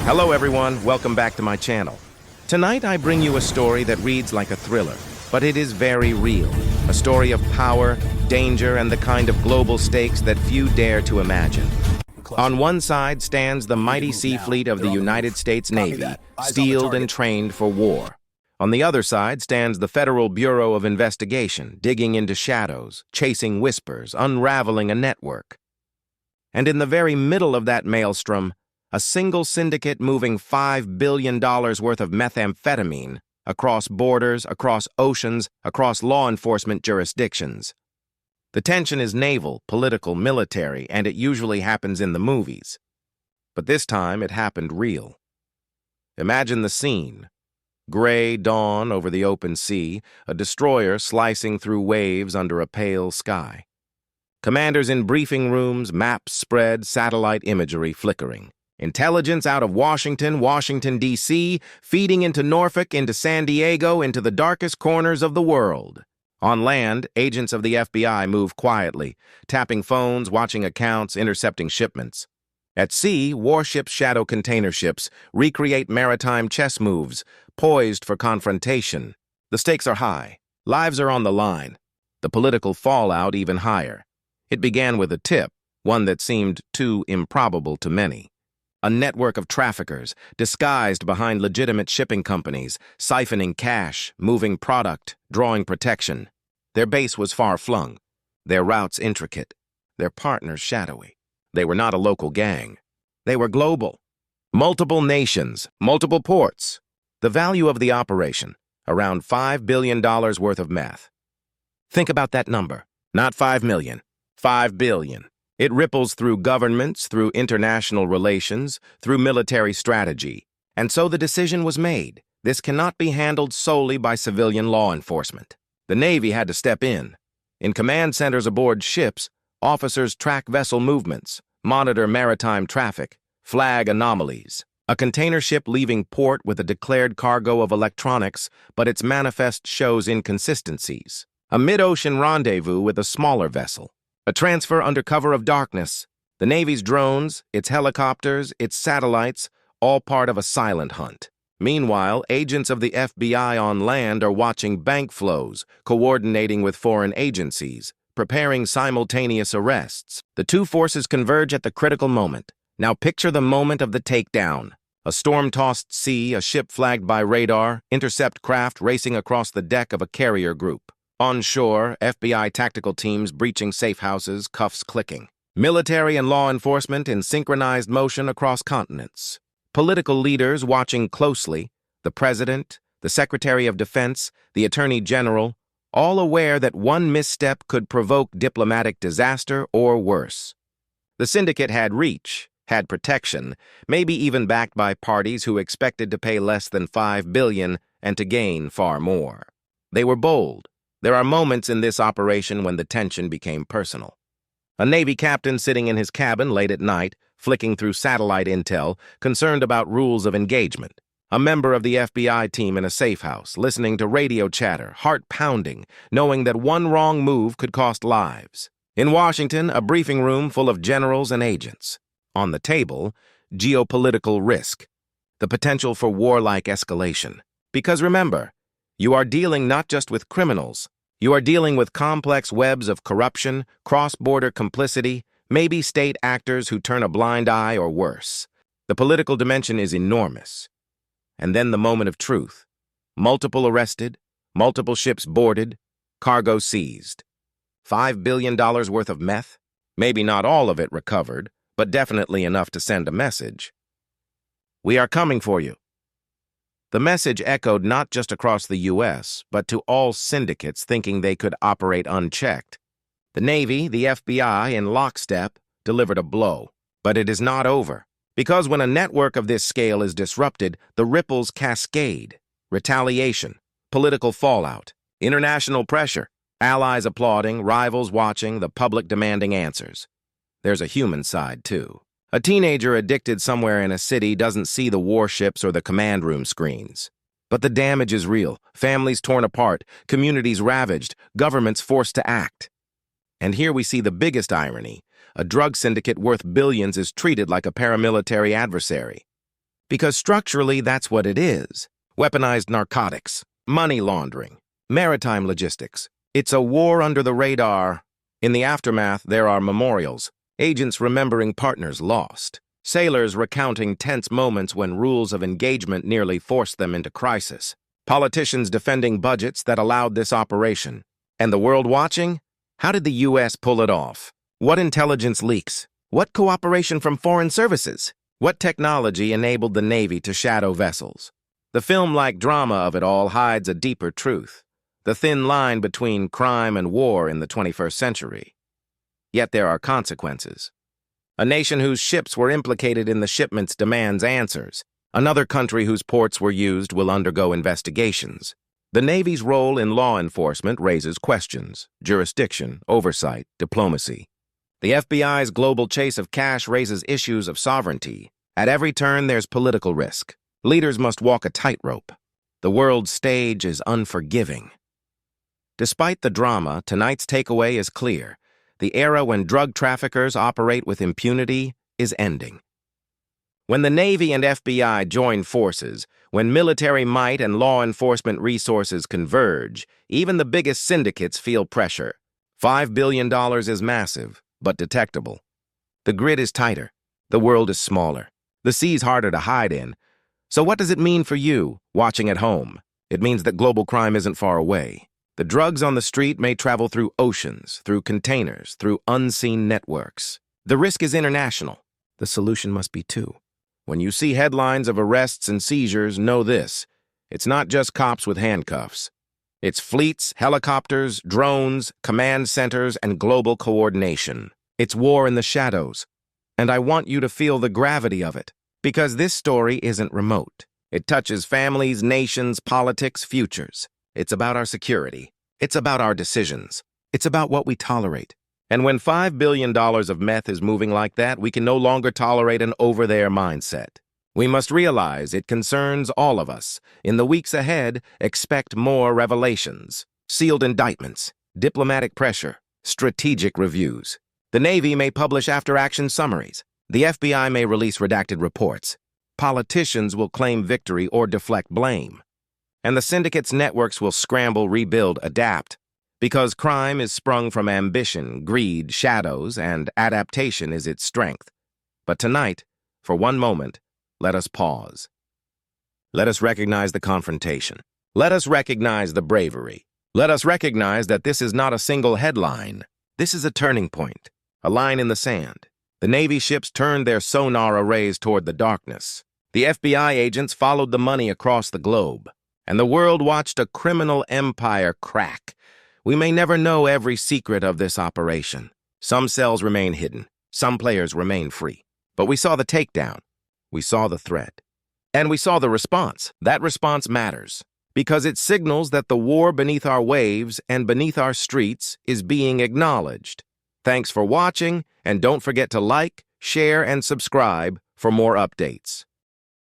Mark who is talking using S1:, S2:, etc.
S1: Hello everyone, welcome back to my channel. Tonight I bring you a story that reads like a thriller, but it is very real. A story of power, danger, and the kind of global stakes that few dare to imagine. On one side stands the mighty sea fleet of the United States Navy, steeled and trained for war. On the other side stands the Federal Bureau of Investigation, digging into shadows, chasing whispers, unraveling a network. And in the very middle of that maelstrom, a single syndicate moving $5 billion worth of methamphetamine across borders, across oceans, across law enforcement jurisdictions. The tension is naval, political, military, and it usually happens in the movies. But this time it happened real. Imagine the scene. Gray dawn over the open sea, a destroyer slicing through waves under a pale sky. Commanders in briefing rooms, maps spread, satellite imagery flickering. Intelligence out of Washington, D.C., feeding into Norfolk, into San Diego, into the darkest corners of the world. On land, agents of the FBI move quietly, tapping phones, watching accounts, intercepting shipments. At sea, warships shadow container ships, recreate maritime chess moves, poised for confrontation. The stakes are high. Lives are on the line. The political fallout even higher. It began with a tip, one that seemed too improbable to many. A network of traffickers, disguised behind legitimate shipping companies, siphoning cash, moving product, drawing protection. Their base was far-flung, their routes intricate, their partners shadowy. They were not a local gang. They were global. Multiple nations, multiple ports. The value of the operation, around $5 billion worth of meth. Think about that number. Not 5 million, 5 billion. It ripples through governments, through international relations, through military strategy. And so the decision was made. This cannot be handled solely by civilian law enforcement. The Navy had to step in. In command centers aboard ships, officers track vessel movements, monitor maritime traffic, flag anomalies. A container ship leaving port with a declared cargo of electronics, but its manifest shows inconsistencies. A mid-ocean rendezvous with a smaller vessel. A transfer under cover of darkness. The Navy's drones, its helicopters, its satellites, all part of a silent hunt. Meanwhile, agents of the FBI on land are watching bank flows, coordinating with foreign agencies, preparing simultaneous arrests. The two forces converge at the critical moment. Now picture the moment of the takedown. A storm-tossed sea, a ship flagged by radar, intercept craft racing across the deck of a carrier group. On shore, FBI tactical teams breaching safe houses, cuffs clicking. Military and law enforcement in synchronized motion across continents. Political leaders watching closely, the President, the Secretary of Defense, the Attorney General, all aware that one misstep could provoke diplomatic disaster or worse. The syndicate had reach, had protection, maybe even backed by parties who expected to pay less than $5 billion and to gain far more. They were bold. There are moments in this operation when the tension became personal. A Navy captain sitting in his cabin late at night, flicking through satellite intel, concerned about rules of engagement. A member of the FBI team in a safe house, listening to radio chatter, heart pounding, knowing that one wrong move could cost lives. In Washington, a briefing room full of generals and agents. On the table, geopolitical risk, the potential for warlike escalation. Because remember, you are dealing not just with criminals. You are dealing with complex webs of corruption, cross-border complicity, maybe state actors who turn a blind eye or worse. The political dimension is enormous. And then the moment of truth. Multiple arrested, multiple ships boarded, cargo seized. $5 billion worth of meth? Maybe not all of it recovered, but definitely enough to send a message. We are coming for you. The message echoed not just across the U.S., but to all syndicates thinking they could operate unchecked. The Navy, the FBI, in lockstep, delivered a blow. But it is not over. Because when a network of this scale is disrupted, the ripples cascade. Retaliation, political fallout, international pressure, allies applauding, rivals watching, the public demanding answers. There's a human side, too. A teenager addicted somewhere in a city doesn't see the warships or the command room screens. But the damage is real. Families torn apart, communities ravaged, governments forced to act. And here we see the biggest irony. A drug syndicate worth billions is treated like a paramilitary adversary. Because structurally, that's what it is. Weaponized narcotics, money laundering, maritime logistics. It's a war under the radar. In the aftermath, there are memorials, agents remembering partners lost, sailors recounting tense moments when rules of engagement nearly forced them into crisis, politicians defending budgets that allowed this operation. And the world watching? How did the U.S. pull it off? What intelligence leaks? What cooperation from foreign services? What technology enabled the Navy to shadow vessels? The film-like drama of it all hides a deeper truth, the thin line between crime and war in the 21st century. Yet there are consequences. A nation whose ships were implicated in the shipments demands answers. Another country whose ports were used will undergo investigations. The Navy's role in law enforcement raises questions: jurisdiction, oversight, diplomacy. The FBI's global chase of cash raises issues of sovereignty. At every turn, there's political risk. Leaders must walk a tightrope. The world's stage is unforgiving. Despite the drama, tonight's takeaway is clear. The era when drug traffickers operate with impunity is ending. When the Navy and FBI join forces, when military might and law enforcement resources converge, even the biggest syndicates feel pressure. $5 billion is massive, but detectable. The grid is tighter. The world is smaller. The sea's harder to hide in. So what does it mean for you, watching at home? It means that global crime isn't far away. The drugs on the street may travel through oceans, through containers, through unseen networks. The risk is international. The solution must be too. When you see headlines of arrests and seizures, know this: it's not just cops with handcuffs. It's fleets, helicopters, drones, command centers, and global coordination. It's war in the shadows. And I want you to feel the gravity of it, because this story isn't remote. It touches families, nations, politics, futures. It's about our security. It's about our decisions. It's about what we tolerate. And when $5 billion of meth is moving like that, we can no longer tolerate an over-there mindset. We must realize it concerns all of us. In the weeks ahead, expect more revelations, sealed indictments, diplomatic pressure, strategic reviews. The Navy may publish after-action summaries. The FBI may release redacted reports. Politicians will claim victory or deflect blame. And the syndicates' networks will scramble, rebuild, adapt. Because crime is sprung from ambition, greed, shadows, and adaptation is its strength. But tonight, for one moment, let us pause. Let us recognize the confrontation. Let us recognize the bravery. Let us recognize that this is not a single headline. This is a turning point, a line in the sand. The Navy ships turned their sonar arrays toward the darkness. The FBI agents followed the money across the globe. And the world watched a criminal empire crack. We may never know every secret of this operation. Some cells remain hidden. Some players remain free. But we saw the takedown. We saw the threat. And we saw the response. That response matters, because it signals that the war beneath our waves and beneath our streets is being acknowledged. Thanks for watching, and don't forget to like, share, and subscribe for more updates.